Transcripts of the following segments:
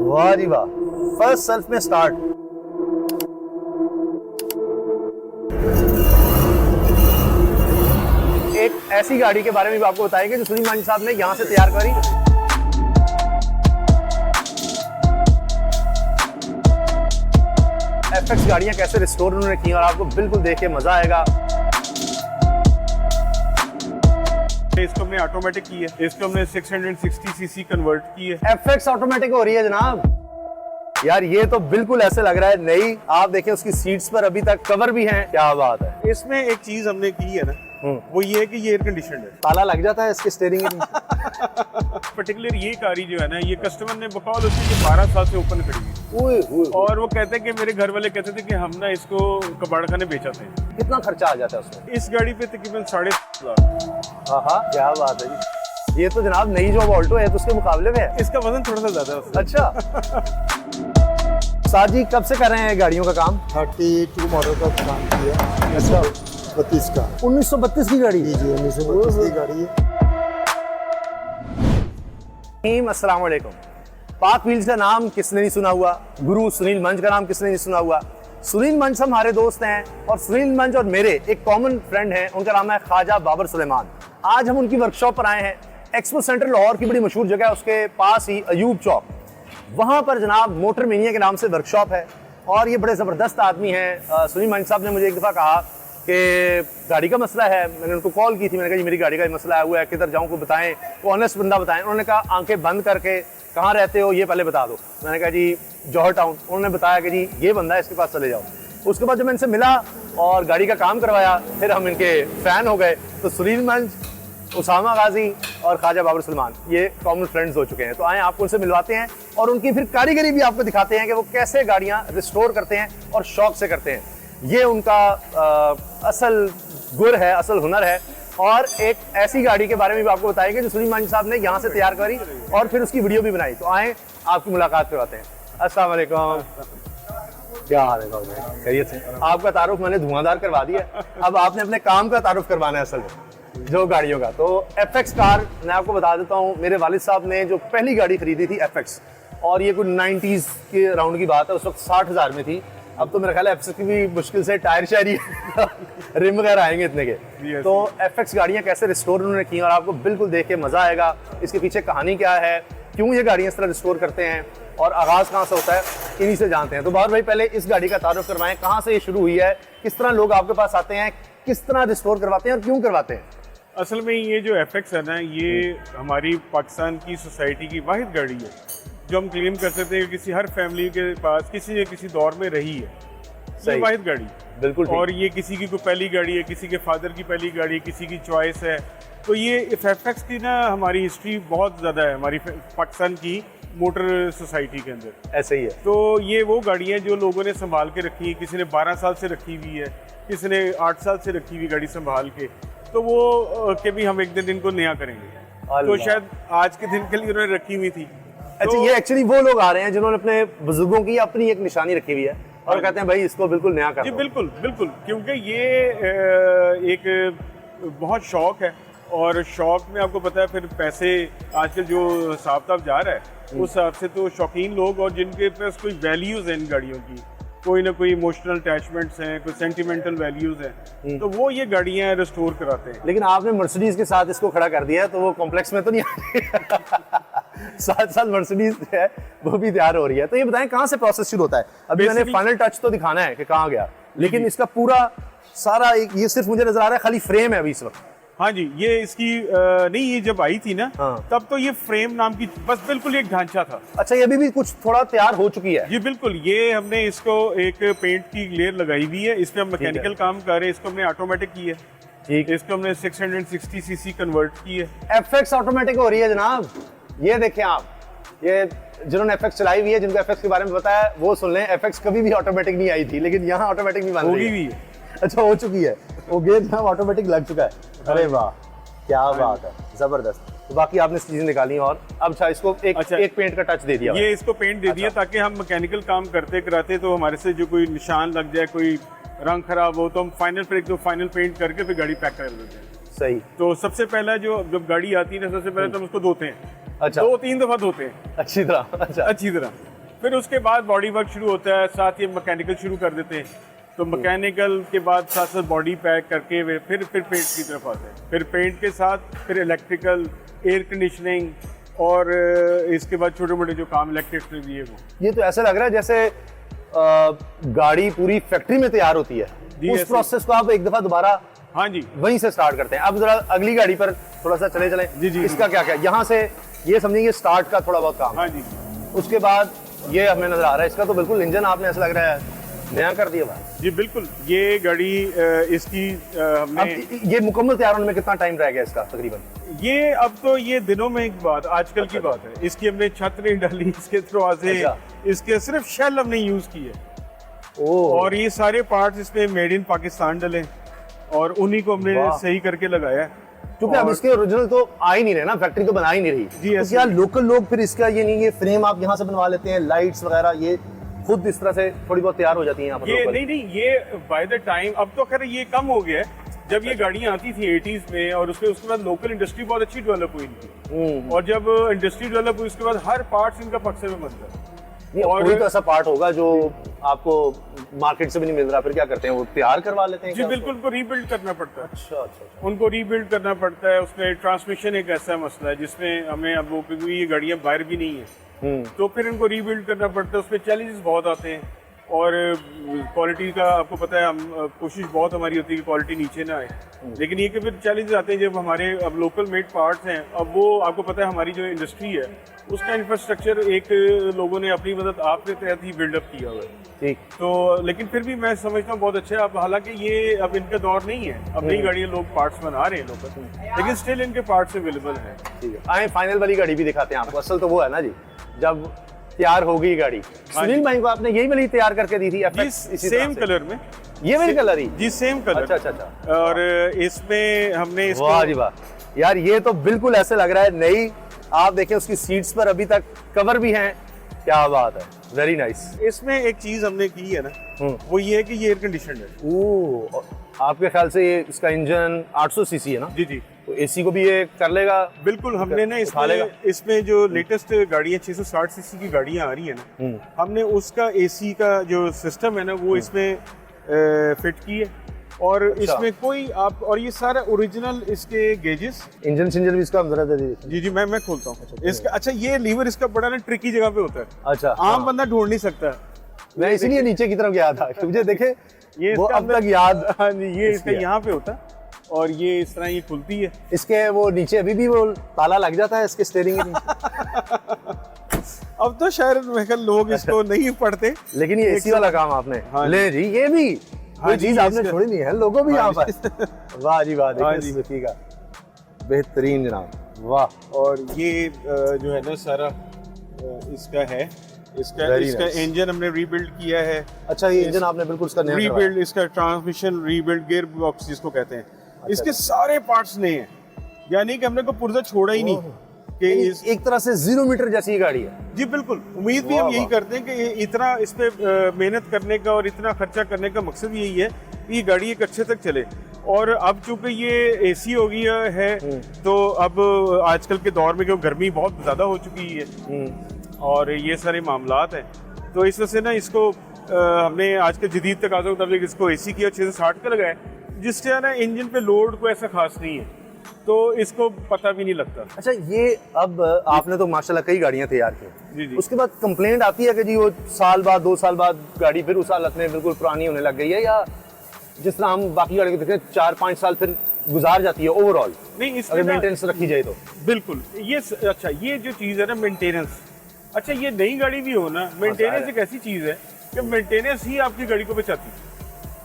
वाह जी वाह, first self में स्टार्ट। एक ऐसी गाड़ी के बारे में भी आपको बताएंगे जो सुनील मांझी साहब ने यहाँ से तैयार करी। एफएक्स गाड़ियां कैसे रिस्टोर उन्होंने की और आपको बिल्कुल देख के मजा आएगा। इसको हमने ऑटोमेटिक की है, इसको हमने 660 सीसी कन्वर्ट की है। एफएक्स ऑटोमेटिक हो रही है जनाब। यार ये तो बिल्कुल ऐसे लग रहा है नई। आप देखिए उसकी सीट्स पर अभी तक कवर भी हैं, क्या बात है। इसमें एक चीज हमने की है ना, वो ये है कि ये एयर कंडीशनड है। ताला लग जाता है इसके स्टीयरिंग के। पर्टिकुलर ये गाड़ी जो है ना, ये कस्टमर ने बकौल उसकी 12 साल से ओपन करी है और वो कहते हैं कि मेरे घर वाले कहते थे कि हम ना इसको कबाड़ खाने बेचाते हैं। कितना खर्चा आ जाता है उसमें? इस गाड़ी पे तकरीबन 7.5 लाख। हाँ, क्या बात है जी। ये तो जनाब नई जो ऑल्टो है तो उसके मुकाबले में है। इसका वजन थोड़ा सा ज्यादा है। अच्छा। साजी कब से कर रहे हैं गाड़ियों का काम? 32 मॉडल का काम किया। अच्छा, 32 का। 1932 की गाड़ी? जी 1932 की गाड़ी है। अस्सलाम वालेकुम। पाक व्हील्स का नाम किसने नहीं सुना हुआ? गुरु सुनील मंझ का नाम किसने नहीं सुना हुआ? सुनील मंझ हमारे दोस्त हैं और सुनील मंझ और मेरे एक कॉमन फ्रेंड हैं, उनका नाम है ख्वाजा बाबर सुलेमान। आज हम उनकी वर्कशॉप पर आए हैं। एक्सपो सेंटर लाहौर की बड़ी मशहूर जगह है, उसके पास ही अयूब चौक, वहाँ पर जनाब मोटर मीनिया के नाम से वर्कशॉप है और ये बड़े ज़बरदस्त आदमी हैं। सुनील मंझ साहब ने मुझे एक दफ़ा कहा कि गाड़ी का मसला है। मैंने उनको कॉल की थी, मैंने कहा जी मेरी गाड़ी का मसला हुआ है, किधर जाऊँ को बताएं। वो ऑनेस्ट बंदा बताएं। उन्होंने कहा आंखें बंद करके कहाँ रहते हो ये पहले बता दो। मैंने कहा जी जौहर टाउन। उन्होंने बताया कि जी ये बंदा है, इसके पास चले जाओ। उसके बाद जब मैं इनसे मिला और गाड़ी का काम करवाया, फिर हम इनके फ़ैन हो गए। तो सुनील मंझ, उसामा गाजी और ख्वाजा बाबर सुलेमान ये कॉमन फ्रेंड्स हो चुके हैं। तो आए आपको उनसे मिलवाते हैं और उनकी फिर कारीगरी भी आपको दिखाते हैं कि वो कैसे गाड़ियाँ रिस्टोर करते हैं और शौक से करते हैं। ये उनका असल गुर है, असल हुनर है। और एक ऐसी गाड़ी के बारे में भी आपको बताएंगे जो सुनील मांझी साहब ने यहाँ से तैयार करी और फिर उसकी वीडियो भी बनाई। तो आए आपकी मुलाकात करवाते हैं। अस्सलाम वालेकुम। क्या हाल है भाई? खैरियत से? आपका तारुफ मैंने धुआंधार करवा दिया, अब आपने अपने काम का तारुफ करवाना है असल में, जो गाड़ियों का। तो एफएक्स कार मैं आपको बता देता हूँ, मेरे वालिद साहब ने जो पहली गाड़ी खरीदी थी एफएक्स, और ये कोई 90s के राउंड की बात है, उस वक्त 60,000 में थी। अब तो मेरा ख्याल है एफएक्स की भी मुश्किल से टायर शायरी रिम वगैरह आएंगे इतने के। तो एफएक्स गाड़ियाँ कैसे रिस्टोर उन्होंने की और आपको बिल्कुल देख के मजा आएगा। इसके पीछे कहानी क्या है, क्यों ये गाड़ियाँ इस तरह रिस्टोर करते हैं और आगाज़ कहाँ से होता है, इन्हीं से जानते हैं। तो बाबर भाई पहले इस गाड़ी का तारुफ करवाएं, कहाँ से ये शुरू हुई है, किस तरह लोग आपके पास आते हैं, किस तरह रिस्टोर करवाते हैं और क्यों करवाते हैं? असल में ये जो एफएक्स है ना, ये हमारी पाकिस्तान की सोसाइटी की वाहिद गाड़ी है जो हम क्लेम कर सकते हैं कि किसी हर फैमिली के पास किसी न किसी दौर में रही है। ये वाहिद गाड़ी बिल्कुल। और ये किसी की कोई पहली गाड़ी है, किसी के फादर की पहली गाड़ी है, किसी की चॉइस है। तो ये एफएक्स की ना हमारी हिस्ट्री बहुत ज़्यादा है हमारी पाकिस्तान की मोटर सोसाइटी के अंदर। ऐसे ही है। तो ये वो गाड़ी है जो लोगों ने संभाल के रखी है। किसी ने 12 साल से रखी हुई है, किसी ने 8 साल से रखी हुई गाड़ी संभाल के। तो वो के भी हम एक दिन इनको नया करेंगे, तो शायद आज के दिन के लिए उन्होंने रखी हुई थी। अच्छा, ये एक्चुअली वो लोग आ रहे हैं जिन्होंने अपने बुजुर्गों की अपनी एक निशानी रखी हुई है और कहते हैं भाई इसको बिल्कुल नया कर जी दो। बिल्कुल बिल्कुल, क्योंकि ये एक बहुत शौक है और शौक में आपको पता है फिर पैसे आजकल जो हिसाब किताब जा रहा है उस हिसाब से तो शौकीन लोग और जिनके पास कोई वैल्यूज़ हैं इन गाड़ियों की, कोई ना कोई इमोशनल अटैचमेंट्स हैं, कोई सेंटिमेंटल वैल्यूज़ हैं, तो वो ये गाड़ियाँ रिस्टोर कराते हैं। लेकिन आपने मर्सिडीज के साथ इसको खड़ा कर दिया है तो वो कॉम्प्लेक्स में तो नहीं आ रही। साथ साथ मर्सिडीज है वो भी तैयार हो रही है। तो ये बताएं कहाँ से प्रोसेस शुरू होता है? अभी मैंने फाइनल टच तो दिखाना है कि कहाँ गया, लेकिन इसका पूरा सारा ये सिर्फ मुझे नजर आ रहा है खाली फ्रेम है अभी इस वक्त। हाँ जी, ये इसकी नहीं, ये जब आई थी ना तब तो ये फ्रेम नाम की बस बिल्कुल एक ढांचा था। अच्छा, ये अभी भी कुछ थोड़ा तैयार हो चुकी है? जी बिल्कुल, ये हमने इसको एक पेंट की लेयर लगाई हुई है, इसमें हम मैकेनिकल काम कर रहे हैं। इसको हमने ऑटोमेटिक की है, ठीक, इसको हमने 660 सीसी कन्वर्ट की है। एफएक्स ऑटोमेटिक हो रही है जनाब। ये देखें आप, ये जिन्होंने एफएक्स चलाई हुई है, जिनको एफएक्स के बारे में पता है वो सुन लें। एफएक्स कभी भी ऑटोमेटिक नहीं आई थी, लेकिन यहाँ ऑटोमेटिक भी बन रही है। अच्छा, हो चुकी है, वो गेयर यहाँ ऑटोमेटिक लग चुका है। अरे वाह, क्या बात है, जबरदस्त। तो बाकी आपने चीजें निकाली और अब अच्छा इसको एक पेंट का टच दे दिया। ये इसको पेंट दे दिया ताकि हम मैकेनिकल काम करते कराते तो हमारे से जो कोई निशान लग जाए, कोई रंग खराब हो, तो हम फाइनल पेंट करके फिर गाड़ी पैक कर देते हैं। सही। तो सबसे पहला जब गाड़ी आती है ना, सबसे पहले तो हम उसको धोते हैं। अच्छा, 2-3 दफा धोते हैं अच्छी तरह। अच्छा, अच्छी तरह। फिर उसके बाद बॉडी वर्क शुरू होता है, साथ ही मैकेनिकल शुरू कर देते हैं। तो मैकेनिकल के बाद साथ साथ बॉडी पैक करके वे फिर पेंट की तरफ आते हैं। फिर पेंट के साथ फिर इलेक्ट्रिकल, एयर कंडीशनिंग और इसके बाद छोटे मोटे जो काम इलेक्ट्रिक में भी है वो। ये तो ऐसा लग रहा है जैसे गाड़ी पूरी फैक्ट्री में तैयार होती है, जी, उस ऐसे। प्रोसेस को आप एक दफा दोबारा हाँ जी, वहीं से स्टार्ट करते हैं। अब जरा अगली गाड़ी पर थोड़ा सा चले चले। जी, जी, इसका क्या क्या यहाँ से ये समझिए स्टार्ट का थोड़ा बहुत काम, हाँ जी, उसके बाद ये हमें नजर आ रहा है। इसका तो बिल्कुल इंजन आपने ऐसा लग रहा है नया कर दिया भाई। जी बिल्कुल। ये गाड़ी इसकी हमने अब ये मुकम्मल तैयार होने में कितना टाइम रह गया इसका तकरीबन? ये अब तो ये दिनों में एक बात, आजकल की बात है। इसकी हमने छत नहीं डाली, इसके दरवाजे, अच्छा। इसके सिर्फ शेल हमने यूज किए ओह, और ये सारे पार्ट्स इसमें मेड इन पाकिस्तान डले और उन्हीं को हमने वाह। सही करके लगाया है। क्योंकि अब और- इसके ओरिजिनल तो आ ही नहीं रहे ना, फैक्ट्री तो बना ही नहीं रही। जी, तो ऐसे क्या ही। लोकल लोग फिर इसका ये नहीं, ये फ्रेम आप यहाँ से बनवा लेते हैं, लाइट्स वगैरह ये खुद इस तरह से थोड़ी बहुत तैयार हो जाती हैं यहाँ पर ये local? नहीं, ये बाय द टाइम अब तो खैर ये कम हो गया है। जब ये गाड़ियाँ आती थी 80s में और उसके बाद लोकल इंडस्ट्री बहुत अच्छी डेवलप हुई इनकी, और जब इंडस्ट्री डेवलप हुई उसके बाद हर पार्ट्स इनका पक्से में बनता है। नहीं, और- कोई तो ऐसा पार्ट होगा जो आपको मार्केट से भी नहीं मिल रहा, फिर क्या करते हैं वो तैयार करवा लेते हैं जी क्या बिल्कुल, उनको रीबिल्ड करना पड़ता है। उसको? अच्छा अच्छा अच्छा। उनको रीबिल्ड करना पड़ता है। उसमें ट्रांसमिशन एक ऐसा मसला है जिसमें हमें अब वो, क्योंकि ये गाड़ियाँ बाहर भी नहीं है, तो फिर इनको रीबिल्ड करना पड़ता है। उसमें चैलेंजेस बहुत आते हैं और क्वालिटी का आपको पता है, हम कोशिश बहुत हमारी होती है कि क्वालिटी नीचे ना आए, लेकिन ये कि फिर चैलेंजेस आते हैं जब हमारे अब लोकल मेड पार्ट्स हैं। अब वो आपको पता है हमारी जो इंडस्ट्री है उसका इंफ्रास्ट्रक्चर एक लोगों ने अपनी मदद आपके तहत ही बिल्डअप किया हुआ है। ठीक। तो लेकिन फिर भी मैं समझता हूँ बहुत अच्छा है। अब हालांकि ये अब इनका दौर नहीं है, अब नई गाड़ियाँ लोग पार्ट्स बना रहे हैं लोकल, लेकिन स्टिल इनके पार्ट्स अवेलेबल हैं। ठीक है, आए फाइनल वाली गाड़ी भी दिखाते हैं आपको। असल तो वो है ना जी, जब तैयार हो गई गाड़ी, सुनील भाई को आपने यही वाली तैयार करके दी थी जी सेम कलर में, ये वाली कलर ही? जी सेम कलर। अच्छा अच्छा अच्छा। और इसमें हमने वाह जी वाह यार, ये तो बिल्कुल ऐसे लग रहा है नई। आप देखें उसकी सीट्स पर अभी तक कवर भी हैं, क्या बात है, वेरी नाइस। इसमें एक चीज हमने की है ना, वो ये है कि ये एयर कंडीशन है। ओह, आपके ख्याल से ये इसका इंजन 800 सीसी है ना? जी जी तो एसी को भी ये कर लेगा? बिल्कुल। हमने ना उठा लेगा? इसमें जो लेटेस्ट गाड़ियाँ 660 सीसी की गाड़ियाँ आ रही है ना, हमने उसका एसी का जो सिस्टम है ना वो इसमें फिट की है। और इसमें कोई आप, और ये सारा ओरिजिनल इसके गेजेस, इंजन सिंजन भी इसका जरा दे दीजिए। जी जी मैं खोलता हूँ इसका। अच्छा, ये लीवर इसका बड़ा ना ट्रिकी जगह पे होता है, अच्छा, आम बंदा ढूंढ नहीं सकता। मैं इसीलिए नीचे की तरफ गया था कि मुझे देखे ये वो इसका अब तक याद। हाँ जी, ये इसका इसलिए। यहाँ पे होता है और ये इस तरह ये खुलती है। इसके वो नीचे अभी भी वो ताला लग जाता है इसके स्टीयरिंग के नीचे। अब तो शायद महल लोग इसको नहीं पढ़ते, लेकिन ये एसी वाला काम आपने हाँ ले जी, ये भी कोई जी, चीज आपने इसका- छोड़ी नहीं है, लोगों भी यहाँ हाँ पर। वाह जी वाह, हाँ देखिए जी। स्मृति का बेहतरीन जनाब, वाह। और ये जो है ना सारा इसका है, इसका Very इसका nice. इंजन हमने रीबिल्ड किया है। अच्छा, ये इंजन आपने बिल्कुल इसका नया करवाया? रीबिल्ड, इसका ट्रांसमिशन रीबिल्ड, गियर बॉक्स जिसको कहते हैं, इसके सारे पार्ट्स नए हैं, यानी कि हमने कोई पुर्जा छोड़ा ही नहीं कि यानी इस। एक तरह से 0 मीटर जैसी ये गाड़ी है। जी बिल्कुल। उम्मीद भी वाह, हम यही वाह। करते हैं कि इतना इस पे मेहनत करने का और इतना खर्चा करने का मकसद यही है कि ये गाड़ी एक अच्छे तक चले। और अब चूंकि ये एसी हो गई है तो अब आजकल के दौर में क्योंकि गर्मी बहुत ज़्यादा हो चुकी है और ये सारे मामलात हैं, तो इस वजह से ना इसको हमने आज के जदीद तकाज़ों के मुताबिक इसको एसी किया 660 का लगाया, जिससे ना इंजन पे लोड को ऐसा खास नहीं है, तो इसको पता भी नहीं लगता। अच्छा, ये अब आपने तो माशाल्लाह कई गाड़ियां तैयार की, जी जी। उसके बाद कंप्लेंट आती है कि जी वो साल बाद 2 साल बाद गाड़ी फिर उस हालत में बिल्कुल पुरानी होने लग गई है, या जिस तरह हम बाकी गाड़ी को देखते हैं 4-5 साल फिर गुजार जाती है ओवरऑल, नहीं अगर इसमें ना- मेंटेनेंस रखी जाए तो? बिल्कुल। ये अच्छा, ये जो चीज़ है ना मेंटेनेंस, अच्छा ये नई गाड़ी भी हो ना, मेंटेनेंस एक ऐसी चीज़ है कि मेंटेनेंस ही आपकी गाड़ी को बचाती है।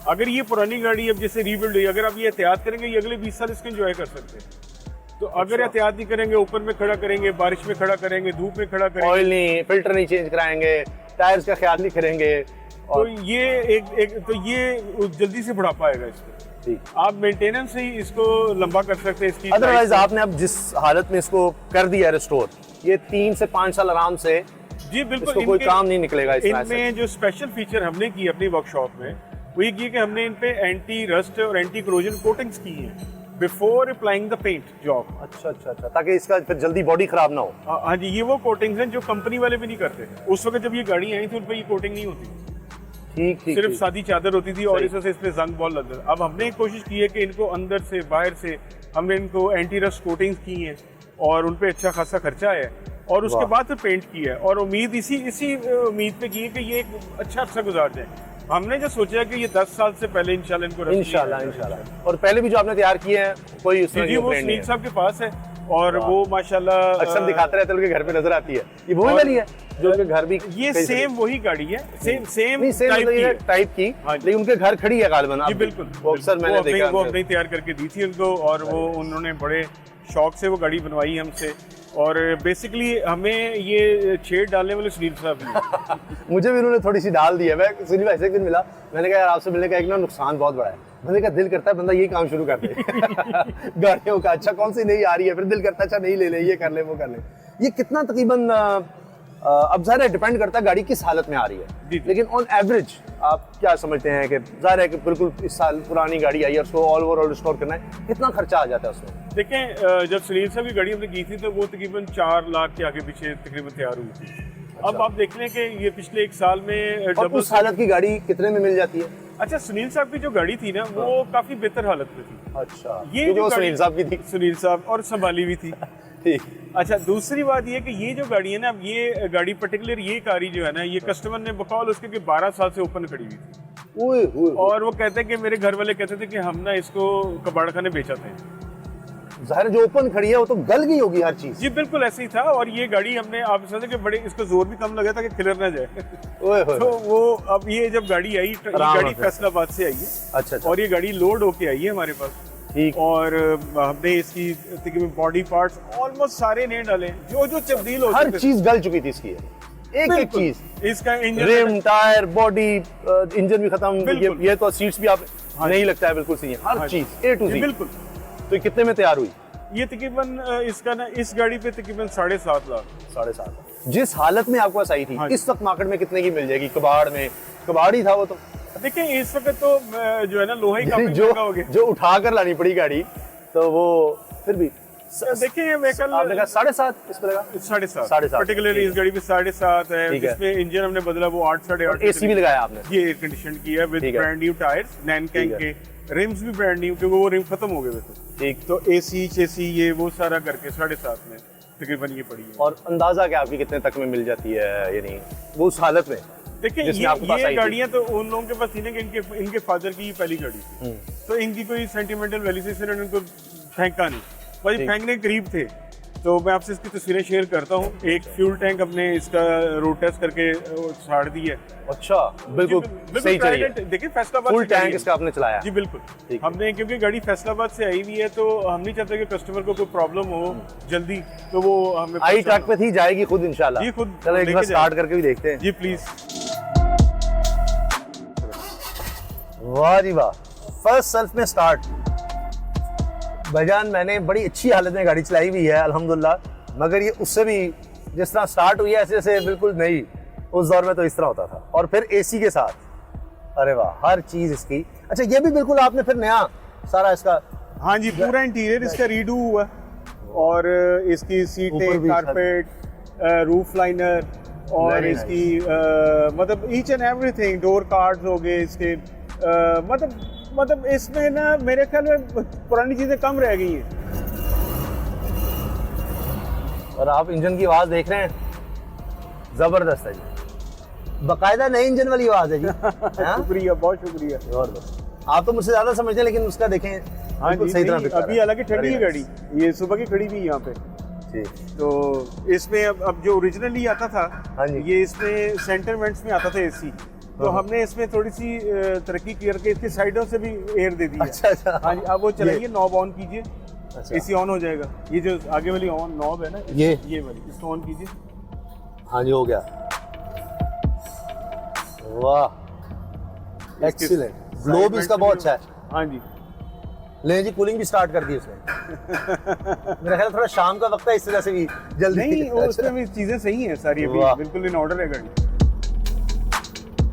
अगर ये पुरानी गाड़ी अब जैसे रीबिल्ड हुई, अगर आप ये एहतियात करेंगे ये अगले 20 साल इसको एंजॉय कर सकते हैं। तो अगर एहतियात नहीं करेंगे, ओपन में खड़ा करेंगे, बारिश में खड़ा करेंगे, धूप में खड़ा करेंगे, ऑयल नहीं, फिल्टर नहीं चेंज कराएंगे, टायर्स का ख्याल नहीं करेंगे, तो और ये तो ये जल्दी से बुढ़ापा आएगा इसमें। ठीक। आप मेंटेनेंस से ही इसको लंबा कर सकते हैं इसकी। अदरवाइज आपने अब जिस हालत में इसको कर दिया रेस्टोर, ये 3 से 5 साल आराम से जी बिल्कुल। इसको कोई काम नहीं निकलेगा इस तरह से। इनमें जो स्पेशल फीचर हमने की अपनी वर्कशॉप में वो ये कि हमने इन पे एंटी रस्ट और एंटी क्रोजन कोटिंग्स की हैं, before applying the paint job. अच्छा अच्छा अच्छा, ताकि इसका फिर जल्दी बॉडी खराब ना हो। हाँ जी, ये वो कोटिंग्स हैं जो कंपनी वाले भी नहीं करते। उस वक्त जब ये गाड़ी आई थी उन पर ये कोटिंग नहीं होती, ठीक ठीक सिर्फ ठीक। सादी चादर होती थी और सही। इस वजह से इस पे जंग बहुत लगता था। अब हमने कोशिश की है कि इनको अंदर से बाहर से हमने इनको एंटी रस्ट कोटिंग्स की हैं और उन पे अच्छा खासा खर्चा है और उसके वाह। बाद फिर पेंट किया है और उम्मीद इसी उम्मीद पे की है कि ये एक अच्छा अर्सा गुजार जाए। हमने जो सोचा है कि ये 10 साल से पहले इंशाल्लाह इनको रस्म इंशाल्लाह है। इंशाल्लाह। और पहले भी जो आपने तैयार किए हैं कोई उस तरह जी की वो कंप्लेंट नहीं सुनील है। साहब के पास है और वाह। वो माशाल्लाह अक्सर दिखाते रहते हैं, उनके घर पे नजर आती है। ये वही और- वाली है जो उनके घर भी ये कई सेम वही गाड़ी है, सेम नहीं सेम टाइप की है। टाइप की, हाँ जी। लेकिन उनके घर खड़ी है गालिबन। जी आप बिल्कुल, वो अक्सर मैंने देखा वो उनके- अपने तैयार करके दी थी उनको और वो उन्होंने बड़े शौक से वो गाड़ी बनवाई हमसे और बेसिकली हमें ये छेड़ डालने वाले सुनील साहब हैं। मुझे भी उन्होंने थोड़ी सी डाल दी है। मैं सुनील भाई से एक दिन मिला, मैंने कहा यार आपसे मिलने का एक ना नुकसान बहुत बड़ा है। मैंने कहा दिल करता है बंदा यही काम शुरू कर दे गाड़ियों का। अच्छा कौन सी नई आ रही है, फिर दिल करता है अच्छा नहीं ले ले, ये कर ले वो कर ले। ये कितना तकरीबन अब ज़ाहिर है डिपेंड करता है गाड़ी किस हालत में आ रही है, जी। लेकिन ऑन एवरेज आप क्या समझते हैं कि ज़ाहिर है कि बिल्कुल इस साल पुरानी गाड़ी आई है उसको ऑल ओवर रिस्टोर करना है, कितना खर्चा आ जाता है उसमें? देखें जब सुनील साहब की गाड़ी हमने की थी तो वो तकरीबन 4 लाख के आगे पीछे तकरीबन तैयार हुई थी। अब आप देख लें कि ये पिछले एक साल में और डबल उस हालत की गाड़ी कितने में मिल जाती है? अच्छा सुनील साहब की जो गाड़ी थी ना वो काफी बेहतर हालत में थी। अच्छा ये क्योंकि जो वो गाड़ी- सुनील साहब की थी। सुनील साहब और संभाली भी थी। ठीक। अच्छा दूसरी बात ये कि ये जो गाड़ी है ना, अब ये गाड़ी पर्टिकुलर ये कारी जो है ना, ये कस्टमर ने बकौल उसके कि 12 साल से ओपन खड़ी हुई थी ओए ओए और वो कहते हैं कि मेरे घर वाले कहते थे कि हम ना इसको कबाड़ खाने बेचा थे। ज़ाहिर है जो ओपन खड़ी है वो तो गल गई होगी हर चीज। जी बिल्कुल ऐसे ही था और ये गाड़ी हमने आप समझे कि बड़े इसको जोर भी कम लगा था कि खिलर ना जाए। ओए होए। तो वो अब ये जब गाड़ी आई ये आराम गाड़ी से। फैसलाबाद से आई है अच्छा अच्छा और ये गाड़ी लोड होके आई है हमारे पास ठीक। और हमने इसकी तकरीबन बॉडी पार्ट्स ऑलमोस्ट सारे नए डाले हैं। जो जो तब्दील हो हर सकते चीज गल चुकी थी इसकी, एक एक बिल्कुल। चीज, इसका engine rim tyre body engine भी खत्म, बिल्कुल। ये तो सीट्स भी आप हाँ नहीं लगता है बिल्कुल सही है, हर हाँ जी। चीज ए टू जी जी। बिल्कुल। तो ये कितने में तैयार हुई? ये तकरीबन इसका ना इस गाड़ी पे तकरीबन 7.5 लाख। 7.5। जिस हालत में आपके पास आई थी हाँ जी। इस वक्त मार्केट में कितने की मिल जाएगी? कबाड़ में, कबाड़ ही था वो तो। देखिए इस वक्त तो जो है ना लोहा ही काफी जो महंगा हो गया। जो उठा कर लानी पड़ी गाड़ी, तो वो फिर भी देखिए मैं कल आपने कहा 7.5 इस पर लगा। 7.5 7.5 पर्टिकुलरली इस गाड़ी पे 7.5 है ठीक है। जिसमें इंजन हमने बदला वो 8 8.5 एसी भी लगाया आपने? ये एयर कंडीशन किया विद ठीक है। ब्रांड न्यू टायर्स नैनकैंग ठीक है। के रिम्स भी ब्रांड न्यू क्योंकि वो रिम खत्म हो गए थे। ठीक। तो एसी चेसी ये वो सारा करके 7.5 में तकरीबन ये पड़ी है। और अंदाजा क्या आपकी कितने तक में मिल जाती है, यानी वो उस हालत में? देखिए जिसमें आपके पास ये आई थी। गाड़ियां तो उन लोगों के पास थी ना कि इनके फादर की पहली गाड़ी थी तो इनकी कोई सेंटिमेंटल वैल्यू से इन्होंने इनको फेंका नहीं, भाई ठीक। फेंकने के करीब थे। तो मैं आपसे इसकी तस्वीरें शेयर करता हूँ। एक फ्यूल टैंक हमने इसका रोड टेस्ट करके छाड़ दी है। अच्छा बिल्कुल बिल्कुल सही चली है। देखिए फैसलाबाद फुल से गाड़ी टैंक है। इसका आपने चलाया? जी बिल्कुल। ठीक है। हमने क्योंकि गाड़ी फैसलाबाद से आई हुई है तो हम नहीं चाहते कि कस्टमर को कोई प्रॉब्लम हो जल्दी, तो वो हमें आई ट्रक पे थी, जाएगी खुद इंशाल्लाह। जी, खुद चलो एक लेके बार जाएगी। स्टार्ट करके भी देखते हैं। जी प्लीज। वाह जी वाह, फर्स्ट सेल्फ में स्टार्ट। भाईजान मैंने बड़ी अच्छी हालत में गाड़ी चलाई हुई है अल्हम्दुलिल्लाह, मगर ये उससे भी जिस तरह स्टार्ट हुई है ऐसे ऐसे बिल्कुल नहीं, उस दौर में तो इस तरह होता था। और फिर एसी के साथ, अरे वाह हर चीज इसकी। अच्छा ये भी बिल्कुल आपने फिर नया सारा इसका? हाँ जी पूरा इंटीरियर इसका रीडू हुआ और इसकी ऊपर सीटें, भी कारपेट, रूफ लाइनर और Very इसकी मतलब each and everything, door cards हो गए इसके, मतलब इसमें ना मेरे ख्याल में पुरानी चीजें कम रह गई हैं। और आप इंजन की आवाज देख रहे हैं, जबरदस्त है जी, बाकायदा नई इंजन वाली आवाज है जी। हाँ? शुक्रिया, बहुत शुक्रिया। जबरदस्त। आप तो मुझसे ज्यादा समझते हैं, लेकिन उसका देखें हाँ बिल्कुल जी सही तरह नहीं, दिखा रहा अभी है। हालांकि ठंडी है Very गाड़ी, ये सुबह की खड़ी भी है यहाँ पे। ठीक। तो इसमें अब जो ओरिजिनली आता था हाँ जी। ये इसमें सेंटर वेंट्स में आता था एसी, तो हाँ। हमने इसमें थोड़ी सी तरक्की करके इसकी साइडों से भी एयर दे दी है। अच्छा अच्छा। हाँ जी अब वो चलाइए, नॉब ऑन कीजिए, अच्छा। एसी ऑन हो जाएगा। ये जो आगे वाली ऑन नॉब है ना, ये वाली, इसको ऑन कीजिए। हाँ जी हो गया। वाह इसके एक्सीलेंट, side ग्लो भी vent इसका से बहुत भी- अच्छा है। हाँ जी ले जी कूलिंग भी स्टार्ट कर दी उसने। मेरा ख्याल थोड़ा शाम का वक्त है इस वजह से भी जल्दी। नहीं वो उसमें भी चीजें सही हैं सारी, वाह। अभी बिल्कुल इन ऑर्डर है गाड़ी।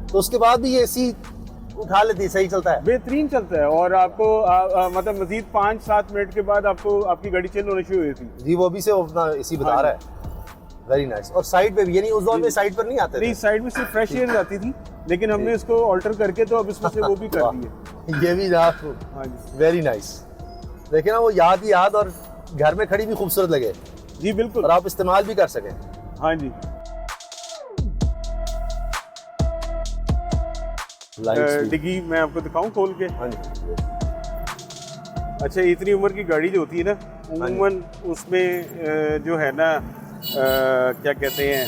तो उसके बाद भी ये एसी उठा लेती है, सही चलता है। बेहतरीन चलता है। और आपको मतलब मजीद 5-7 मिनट के बाद आपको आपकी गाड़ी चेंज होनी शुरू हुई थी। जी वो भी से अपना इसी बता हाँ रहा है। Very nice. और साइड पे भी, यानी उस दौर में साइड पर नहीं आते थे? नहीं, साइड में सिर्फ फ्रेश एयर जाती थी, लेकिन हमने इसको ऑल्टर करके तो अब इसमें से वो भी कर दी है। ये भी याद। हाँ जी, वेरी नाइस। देखिए ना, वो याद ही याद, और घर में खड़ी भी खूबसूरत लगे जी बिल्कुल। और आप इस्तेमाल भी कर सकें। हाँ जी। डिग्गी मैं आपको दिखाऊं खोल के? हाँ जी। अच्छा, इतनी उम्र की गाड़ी जो होती है ना, उम्मन उसमें जो है ना क्या कहते हैं,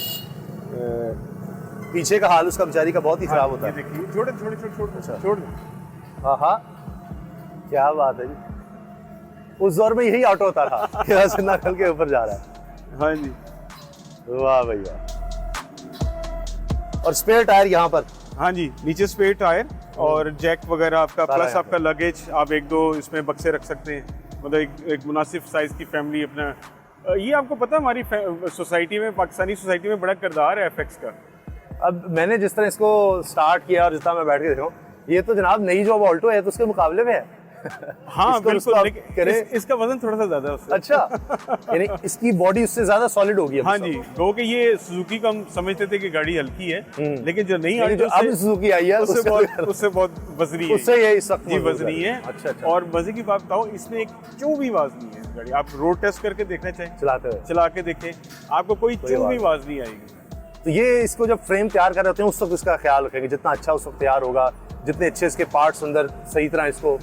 पीछे का हाल उसका बेचारी का बहुत ही खराब होता ये है। देखिए, छोड़ अच्छा। छोड़। हाँ, क्या बात है जी। उस दौर में यही ऑटो होता था यहाँ से नकल के ऊपर जा रहा है। हाँ जी। वाह भैया। और स्पेयर टायर यहाँ पर? हाँ जी, नीचे स्पेयर टायर और जैक वगैरह आपका, सारा प्लस है। आपका लगेज आप 1-2 इसमें बक्से रख सकते हैं। मतलब एक मुनासिब साइज की फैमिली अपना। ये आपको पता है हमारी सोसाइटी में, पाकिस्तानी सोसाइटी में बड़ा किरदार है एफएक्स का। अब मैंने जिस तरह इसको स्टार्ट किया और जितना मैं बैठ के देखा हूँ, ये तो जनाब नई जो ऑल्टो है तो उसके मुकाबले में है। हाँ इसको बिल्कुल, आप लेकिन करें। इसका वजन थोड़ा सा ज्यादा है उससे। अच्छा, यानी इसकी बॉडी उससे ज्यादा सॉलिड होगी अब हाँ सब। जी, गो कि ये सुजुकी का हम समझते थे कि गाड़ी हल्की है, लेकिन जो नई लेकिन जो अब सुजुकी आई है उससे बहुत वजनी है। उससे ये सख्त जी मजबूत वजनी है। अच्छा। और मजे की बात बताओ, इसमें एक चू भी आवाज नहीं है। गाड़ी आप रोड टेस्ट करके देखना चाहें, चला के देखें, आपको कोई चू भी आवाज नहीं आएगी। तो ये इसको जब फ्रेम तैयार कर रहे होते हैं उस वक्त इसका ख्याल रखेंगे, जितना अच्छा उस वक्त तैयार होगा, जितने अच्छे इसके पार्ट्स अंदर सही तरह इसको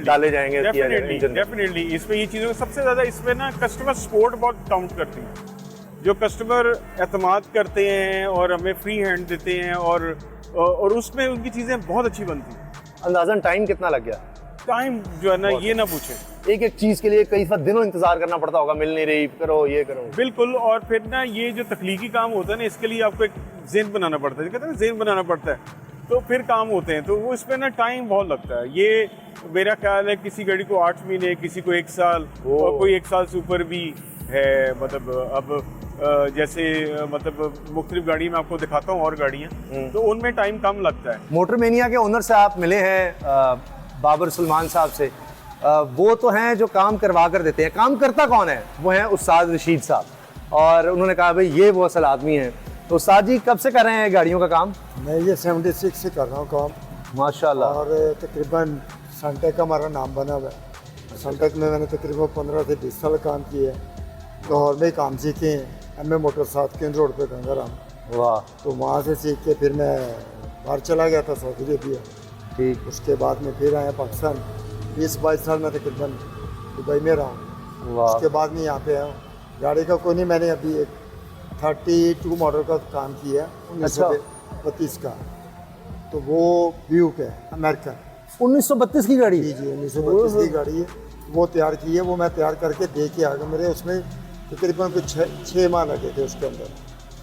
डाले जाएंगे। डेफिनेटली इसमें ये चीज़ों सबसे ज़्यादा इसमें ना कस्टमर सपोर्ट बहुत काउंट करती है। जो कस्टमर एतमाद करते हैं और हमें फ्री हैंड देते हैं, और उसमें उनकी चीज़ें बहुत अच्छी बनती हैं। अंदाजन टाइम कितना लग गया? टाइम जो है ना, ये ना पूछें। एक चीज़ के लिए कई दिनों इंतजार करना पड़ता होगा, मिल नहीं रही, करो ये करो। बिल्कुल। और फिर ना ये जो तख्लीकी काम होता है ना, इसके लिए आपको एक ज़हन बनाना पड़ता है, कहते हैं ज़हन बनाना पड़ता है, तो फिर काम होते हैं। तो वो इसमें ना टाइम बहुत लगता है। ये मेरा ख्याल है किसी गाड़ी को 8 महीने, किसी को 1 साल, और कोई 1 साल से ऊपर भी है। मतलब अब जैसे मतलब मुख्तलिफ गाड़ी में आपको दिखाता हूँ और गाड़ियाँ, तो उनमें टाइम कम लगता है। मोटर मेनिया के ओनर से आप मिले हैं, बाबर सुलेमान साहब से। वो तो हैं जो काम करवा कर देते हैं। काम करता कौन है? वो हैं उस्ताद रशीद साहब, और उन्होंने कहा भाई ये वो असल आदमी हैं। तो उस्ताद जी कब से कर रहे हैं गाड़ियों का काम? मैं ये 76 से कर रहा हूँ काम माशाल्लाह। और तकरीबन सनटेक का हमारा नाम बना हुआ है। सनटेक में मैंने तकरीबन 15 से 20 साल काम किया है। लाहौर में काम सीखे हैं, एम ए मोटर 7 केंद्र रोड पे गंगाराम। वाह। तो वहाँ से सीख के फिर मैं बाहर चला गया था सऊदी अरेबिया। ठीक। उसके बाद में फिर आया पाकिस्तान। 20-22 साल में तकरीबन दुबई में रहा हूँ। वाह। उसके बाद में यहाँ पे आया हूँ। गाड़ी का कोई नहीं, मैंने अभी एक 32 मॉडल का काम किया, 1932 का। तो वो ब्यूक है, अमेरिकन। 1932 की गाड़ी? जी 1932 की गाड़ी है। वो तैयार की है, वो मैं तैयार करके दे के आ गया। मेरे उसमें तकरीबन कुछ 6 माह लगे थे उसके अंदर।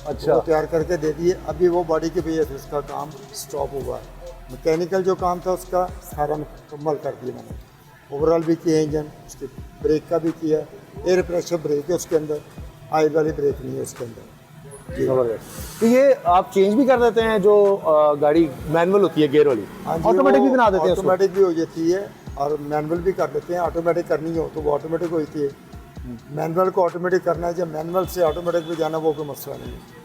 अच्छा। वो तैयार करके दे दिए। अभी वो बॉडी की वजह से उसका काम स्टॉप हुआ है। मैकेनिकल जो काम था उसका सारा मुकम्मल कर दिया मैंने। ओवरऑल भी किया इंजन, उसके ब्रेक का भी किया। एयर प्रेशर ब्रेक है उसके अंदर, ऑयल वाली ब्रेक नहीं है उसके अंदर। तो ये आप चेंज भी कर देते हैं जो गाड़ी मैनुअल होती है गियर वाली? ऑटोमेटिक भी बना देते हैं? ऑटोमेटिक भी हो जाती है और मैनुअल भी कर लेते हैं। ऑटोमेटिक करनी हो तो वो ऑटोमेटिक होती है। मैनुअल को ऑटोमेटिक करना है, जब मैनुअल से ऑटोमेटिक में जाना वो कोई मसला नहीं है।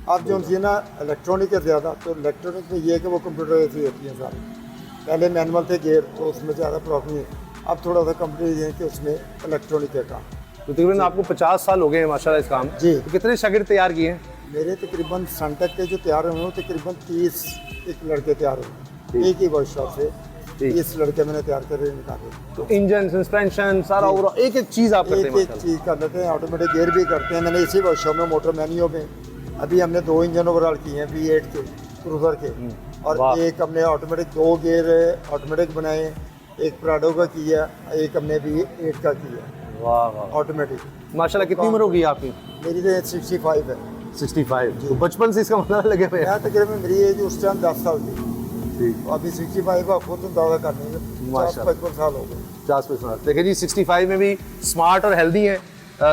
अब जो है ना इलेक्ट्रॉनिक है ज़्यादा, तो इलेक्ट्रॉनिक में ये है कि वो कंप्यूटर से होती है सारी। पहले मैनुअल थे गियर, तो उसमें ज़्यादा प्रॉब्लम नहीं है। अब थोड़ा सा कंप्यूटर है कि उसमें इलेक्ट्रॉनिक है काम। तो तकरीबन आपको 50 साल हो गए हैं माशाल्लाह इस काम जी। तो कितने शागिर्द तैयार किए हैं? मेरे तकरीबन सनटेक के जो तैयार हुए हैं तकरीबन 30 एक लड़के तैयार हुए, एक ही वर्कशॉप से 30 लड़के मैंने तैयार करके निकाले। तो इंजन, सस्पेंशन, सारा ओवरऑल एक चीज़ आप करते हैं? एक चीज़ कर लेते हैं। ऑटोमेटिक गियर भी करते हैं मैंने इसी वर्कशॉप में। मोटर मैन्यू में अभी हमने 2 इंजन ओवरऑल किए हैं, V8 के क्रूजर के, और एक हमने ऑटोमेटिक 2 गियर ऑटोमेटिक बनाए। एक प्राडो का किया, एक हमने V8 का किया। वाह वाह, ऑटोमेटिक। माशाल्लाह। कितनी उम्र होगी आपकी? मेरी तो 65 है। 65। तो बचपन से इसका मतलब लगे हुए? मैं तकरीबन मेरी एज उस टाइम 10 साल थी। ठीक। अभी 65 का खुद अंदाजा कर लेंगे, 55 साल हो गए। 50 साल। देखिए जी, 65 में भी स्मार्ट और हेल्दी हैं।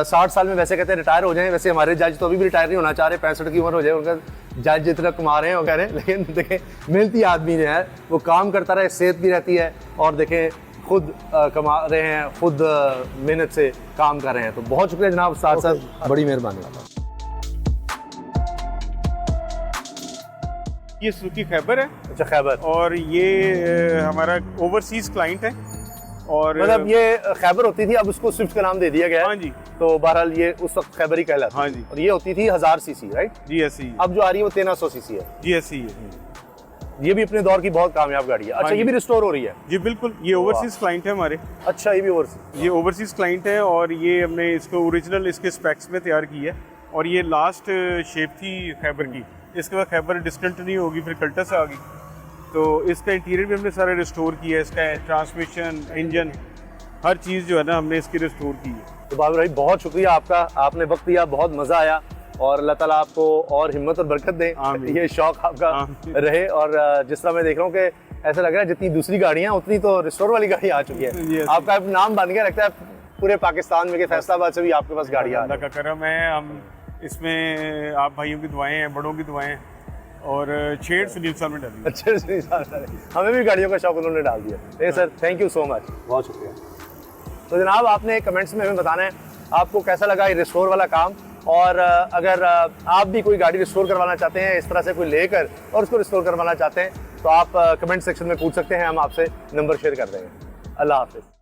60 साल में वैसे कहते हैं रिटायर हो जाएं। वैसे हमारे जज तो अभी भी रिटायर नहीं होना चाह रहे, 65 की उम्र हो जाए उनका, जज जितना कमा रहे हैं वो कह रहे हैं, लेकिन देखें मेहनती आदमी जो है वो काम करता रहे, सेहत भी रहती है, और देखें खुद कमा रहे हैं, खुद मेहनत से काम कर रहे हैं। तो बहुत शुक्रिया जनाब, साथ साथ बड़ी मेहरबानी। ये सुजुकी खैबर है, अच्छा खैबर, और ये हमारा ओवरसीज क्लाइंट है। और मतलब ये खैबर होती थी, अब उसको स्विफ्ट का नाम दे दिया गया है। हाँ जी। तो बहरहाल ये उस वक्त खैबर ही कहलाती। हाँ जी। और ये होती थी 1000 सीसी, राइट? GSE, अब जो आ रही है वो 1300 सीसी है। GSE है। ये भी अपने दौर की बहुत कामयाब गाड़ी है। अच्छा, हाँ ये भी रिस्टोर हो रही है? जी बिल्कुल, ये ओवरसीज क्लाइंट है हमारे। अच्छा, ये भी ओवरसीज। ये ओवरसीज क्लाइंट है, और ये हमने इसको ओरिजिनल इसके स्पेक्स में तैयार की है। और ये लास्ट शेप थी खैबर की, इसके बाद खैबर डिस्कंटिन्यू होगी, फिर कल्टस आ गई। तो इसका इंटीरियर भी हमने सारा रिस्टोर किया है, इसका ट्रांसमिशन, इंजन, हर चीज़ जो है ना हमने इसकी रिस्टोर की है। तो बाबर भाई बहुत शुक्रिया आपका, आपने वक्त दिया, बहुत मज़ा आया, और अल्लाह ताला आपको और हिम्मत और बरकत दे, ये शौक आपका रहे। और जिस तरह मैं देख रहा हूँ कि ऐसा लग रहा है जितनी दूसरी गाड़ियाँ उतनी तो रिस्टोर वाली गाड़ी आ चुकी है। आपका नाम बन गया, लगता है पूरे पाकिस्तान में कि फैसलाबाद से भी आपके पास गाड़ियाँ। अल्लाह का करम है, हम इसमें आप भाइयों की दुआएं हैं, बड़ों की दुआएं हैं, और छेड़ सुनील साहब ने डाली। अच्छा, हमें भी गाड़ियों का शौक उन्होंने डाल दिया। Sir thank you so much, बहुत शुक्रिया। तो जनाब आपने कमेंट्स में हमें बताना है आपको कैसा लगा ये रिस्टोर वाला काम, और अगर आप भी कोई गाड़ी रिस्टोर करवाना चाहते हैं, इस तरह से कोई लेकर और उसको रिस्टोर करवाना चाहते हैं, तो आप कमेंट सेक्शन में पूछ सकते हैं, हम आपसे नंबर शेयर कर देंगे। अल्लाह हाफिज़।